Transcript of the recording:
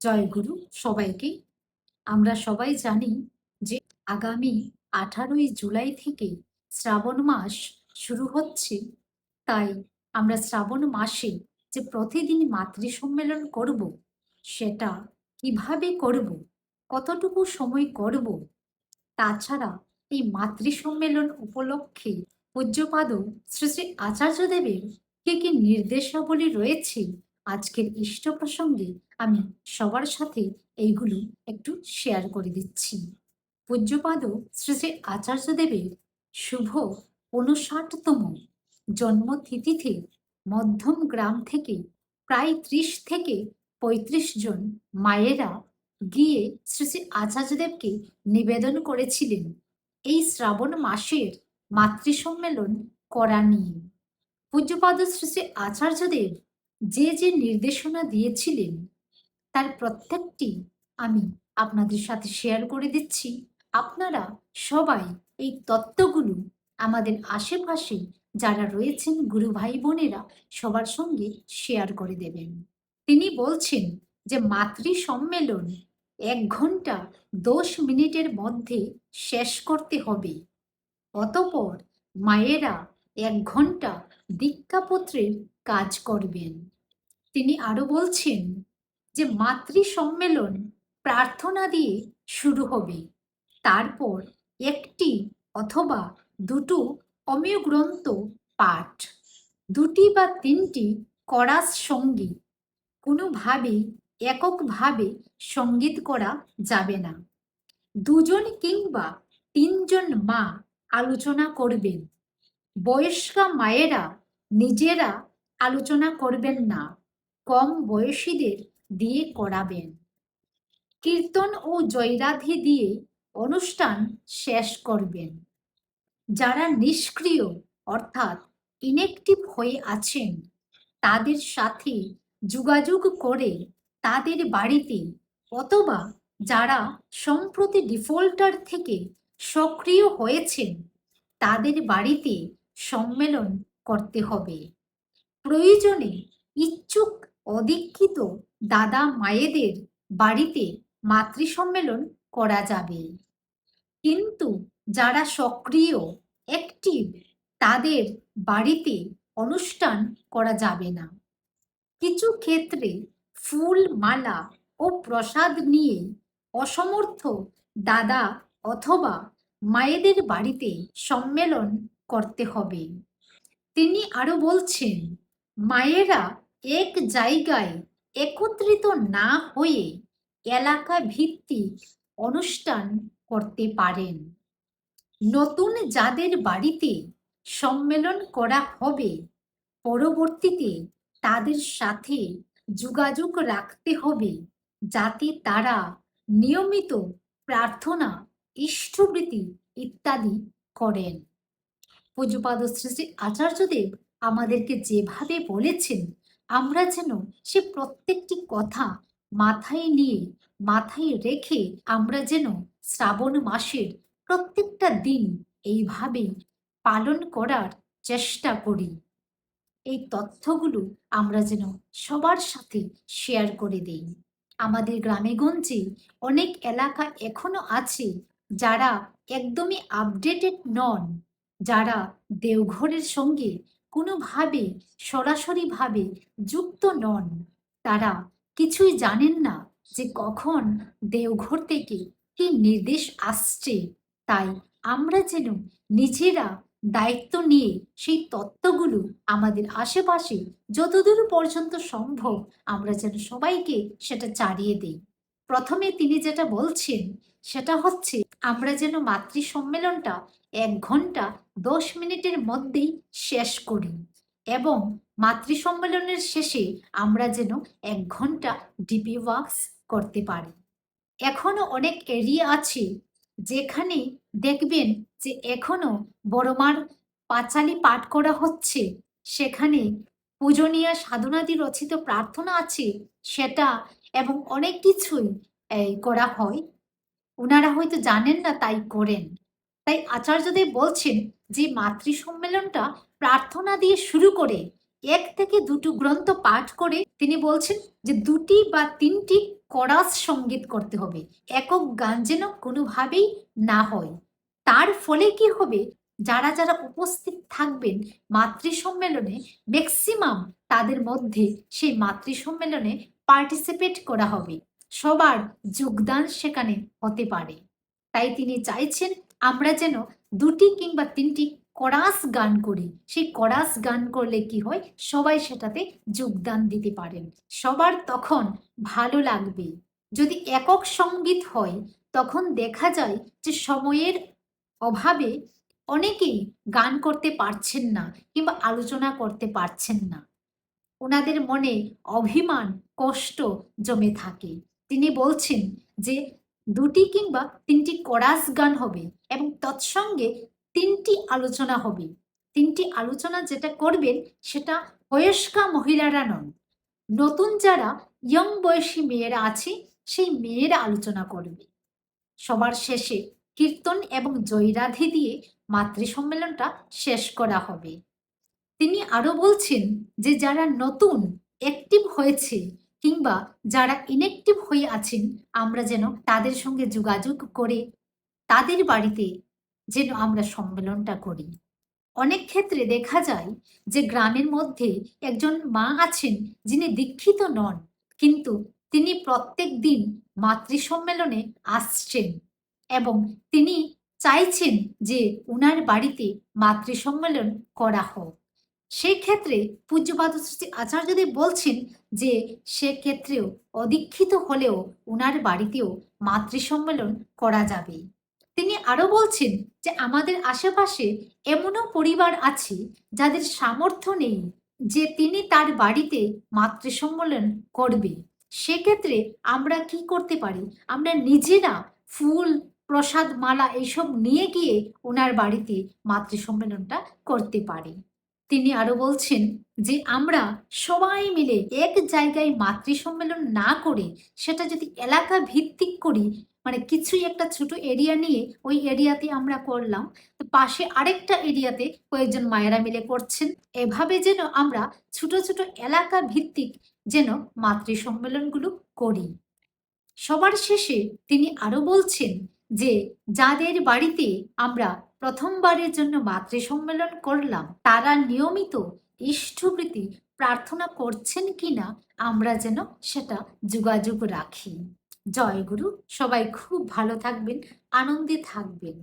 জয় গুরু সবাইকে। আমরা সবাই জানি যে আগামী 18ই জুলাই থেকে শ্রাবণ মাস শুরু হচ্ছে। তাই আমরা শ্রাবণ মাসে যে প্রতিদিন মাতৃ সম্মেলন করব, সেটা কিভাবে করব, কতটুকু সময় করব, তাছাড়া এই মাতৃ সম্মেলন উপলক্ষে পূজ্যপাদ শ্রী শ্রী আচার্যদেবের কি কি নির্দেশাবলী রয়েছে আজকের ইষ্ট প্রসঙ্গে আমি সবার সাথে এইগুলো একটু শেয়ার করে দিচ্ছি। পূজ্যপাদ শ্রী শ্রী আচার্যদেবের শুভ ৫৯তম জন্মতিথিতে মধ্যম গ্রাম থেকে প্রায় ৩০ থেকে ৩৫ জন মায়েরা গিয়ে শ্রী শ্রী আচার্যদেবকে নিবেদন করেছিলেন এই শ্রাবণ মাসের মাতৃ সম্মেলন করা নিয়ে। পূজ্যপাদ শ্রী শ্রী আচার্যদেব যে যে নির্দেশনা দিয়েছিলেন তার প্রত্যেকটি আমি আপনাদের সাথে শেয়ার করে দিচ্ছি। আপনারা সবাই এই তত্ত্বগুলো আমাদের আশেপাশে যারা রয়েছেন গুরু ভাই বোনেরা সবার সঙ্গে শেয়ার করে দেবেন। তিনি বলছেন যে মাতৃ সম্মেলন 1 ঘন্টা 10 মিনিটের মধ্যে শেষ করতে হবে। অতঃপর মায়েরা 1 ঘন্টা দীক্ষাপত্রের কাজ করবেন। তিনি আরো বলছেন যে মাতৃ সম্মেলন প্রার্থনা দিয়ে শুরু হবে। তারপর একটি অথবা দুটো অমেয় গ্রন্থ পাঠ, 2টি বা 3টি করাস সঙ্গীত, কোনোভাবেই এককভাবে সঙ্গীত করা যাবে না। 2জন কিংবা 3জন মা আলোচনা করবেন। বয়স্কা মায়েরা নিজেরা আলোচনা করবেন না, কম বয়সীদের দিয়ে করাবেন। কীর্তন ও জয়রাধি দিয়ে অনুষ্ঠান শেষ করবেন। যারা নিষ্ক্রিয় অর্থাৎ ইনঅ্যাক্টিভ হয়ে আছেন তাদের সাথে যোগাযোগ করে তাদের বাড়িতে অথবা যারা সম্প্রতি ডিফল্টার থেকে সক্রিয় হয়েছেন তাদের বাড়িতে সম্মেলন করতে হবে। প্রয়োজনে ইচ্ছুক অদীক্ষিত দাদা মায়েদের বাড়িতে মাতৃ সম্মেলন করা যাবে, কিন্তু যারা সক্রিয় অ্যাক্টিভ তাদের বাড়িতে অনুষ্ঠান করা যাবে না। কিছু ক্ষেত্রে ফুল মালা ও প্রসাদ নিয়ে অসমর্থ দাদা অথবা মায়েদের বাড়িতে সম্মেলন করতে হবে। তিনি আরো বলছেন মায়েরা এক জায়গায় একত্রিত না হয়ে এলাকা ভিত্তিক অনুষ্ঠান করতে পারেন। নতুন যাদের বাড়িতে সম্মেলন করা হবে পরবর্তীতে তাদের সাথে যোগাযোগ রাখতে হবে যাতে তারা নিয়মিত প্রার্থনা, ইষ্টবৃত্তি ইত্যাদি করেন। পূজ্যপাদ শ্রী শ্রী আচার্যদেব আমাদেরকে যেভাবে বলেছেন আমরা যেন সে প্রত্যেকটি কথা মাথায় নিয়ে মাথায় রেখে আমরা যেন শ্রাবণ মাসের প্রত্যেকটা দিন এইভাবেই পালন করার চেষ্টা করি। এই তথ্যগুলো আমরা যেন সবার সাথে শেয়ার করে দেই। আমাদের গ্রামেগঞ্জে অনেক এলাকা এখনো আছে যারা একদমই আপডেটেড নন, যারা দেওঘরের সঙ্গে কোনোভাবে সরাসরিভাবে যুক্ত নন। তারা কিছুই জানেন না যে কখন দেওঘর থেকে কি নির্দেশ আসছে। তাই আমরা যেন নিজেরা দায়িত্ব নিয়ে সেই তত্ত্বগুলো আমাদের আশেপাশে যতদূর পর্যন্ত সম্ভব আমরা যেন সবাইকে সেটা চালিয়ে দেই। প্রথমে তিনি যেটা বলছেন সেটা হচ্ছে আমরা যেন মাতৃ সম্মেলনটা 1 ঘন্টা 10 মিনিটের মধ্যেই শেষ করি এবং মাতৃ সম্মেলনের শেষে আমরা যেন 1 ঘন্টা ডিপি ওয়ার্কস করতে পারি। এখনো অনেক এরিয়া আছে যেখানে দেখবেন যে এখনো বড়মার পাঁচালি পাঠ করা হচ্ছে, সেখানে পূজনীয় সাধনাদি রচিত প্রার্থনা আছে সেটা এবং অনেক কিছুই করা হয়। ওনারা হয়তো জানেন না তাই করেন। তাই আচার্যদেব বলছেন যে মাতৃ সম্মেলনটা প্রার্থনা দিয়ে শুরু করে 1 থেকে 2টি গ্রন্থ পাঠ করে তিনি বলছেন যে 2টি বা 3টি কোরাস সঙ্গীত করতে হবে, একক গান যেন কোনোভাবেই না হয়। তার ফলে কি হবে, যারা যারা উপস্থিত থাকবেন মাতৃ সম্মেলনে, ম্যাক্সিমাম তাদের মধ্যে সেই মাতৃ সম্মেলনে পার্টিসিপেট করা হবে, সবার যোগদান সেখানে হতে পারে। তাই তিনি চাইছেন আমরা যেন 2টি কিংবা 3টি কোরাস গান করি। সেই কোরাস গান করলে কি হয়, সবাই সেটাতে যোগদান দিতে পারেন, সবার তখন ভালো লাগবে। যদি একক সঙ্গীত হয় তখন দেখা যায় যে সময়ের অভাবে অনেকেই গান করতে পারছেন না কিংবা আলোচনা করতে পারছেন না, ওনাদের মনে অভিমান কষ্ট জমে থাকে। তিনি বলছেন যে 2টি কিংবা 3টি কোরাস গান হবে এবং তৎসঙ্গে 3টি আলোচনা হবে। 3টি আলোচনা যেটা করবেন সেটা বয়স্কা মহিলারা নন, নতুন যারা ইয়ং বয়সী মেয়েরা আছে সেই মেয়েরা আলোচনা করবে। সবার শেষে কীর্তন এবং জয়রাধি দিয়ে মাতৃ সম্মেলনটা শেষ করা হবে। তিনি আরো বলছেন যে যারা নতুন অ্যাক্টিভ হয়েছে কিংবা যারা ইনঅ্যাক্টিভ হয়ে আছেন, আমরা যেন তাদের সঙ্গে যোগাযোগ করে তাদের বাড়িতে যেন আমরা সম্মেলনটা করি। অনেক ক্ষেত্রে দেখা যায় যে গ্রামের মধ্যে একজন মা আছেন যিনি দীক্ষিত নন, কিন্তু তিনি প্রত্যেক দিন মাতৃ সম্মেলনে আসছেন এবং তিনি চাইছেন যে উনার বাড়িতে মাতৃ সম্মেলন করা হোক। সেই ক্ষেত্রে পূজ্যপাদ শ্রী আচার্যদেব বলছেন যে সেক্ষেত্রেও অদীক্ষিত হলেও উনার বাড়িতেও মাতৃ সম্মেলন করা যাবে। তিনি আরো বলছেন যে আমাদের আশেপাশে এমনও পরিবার আছে যাদের সামর্থ্য নেই যে তিনি তার বাড়িতে মাতৃ সম্মেলন করবে। সেক্ষেত্রে আমরা কি করতে পারি, আমরা নিজেরা ফুল প্রসাদ মালা এইসব নিয়ে গিয়ে ওনার বাড়িতে মাতৃ সম্মেলনটা করতে পারি। তিনি আরো বলছেন যে আমরা সবাই মিলে এক জায়গায় মাতৃ সম্মেলন না করে সেটা যদি এলাকা ভিত্তিক করি, মানে কিছুই একটা ছোট এরিয়া নিয়ে ওই এরিয়াতে আমরা করলাম, তো পাশে আরেকটা এরিয়াতে কয়েকজন মায়েরা মিলে করছেন, এভাবে যেন আমরা ছোট ছোট এলাকা ভিত্তিক যেন মাতৃ সম্মেলনগুলো করি। সবার শেষে তিনি আরো বলছেন যে যাদের বাড়িতে আমরা প্রথমবারের জন্য মাতৃ সম্মেলন করলাম তারা নিয়মিত ইষ্টভৃতি প্রার্থনা করছেন কিনা আমরা যেন সেটা যোগাযোগ রাখি। জয় গুরু। সবাই খুব ভালো থাকবেন, আনন্দে থাকবেন।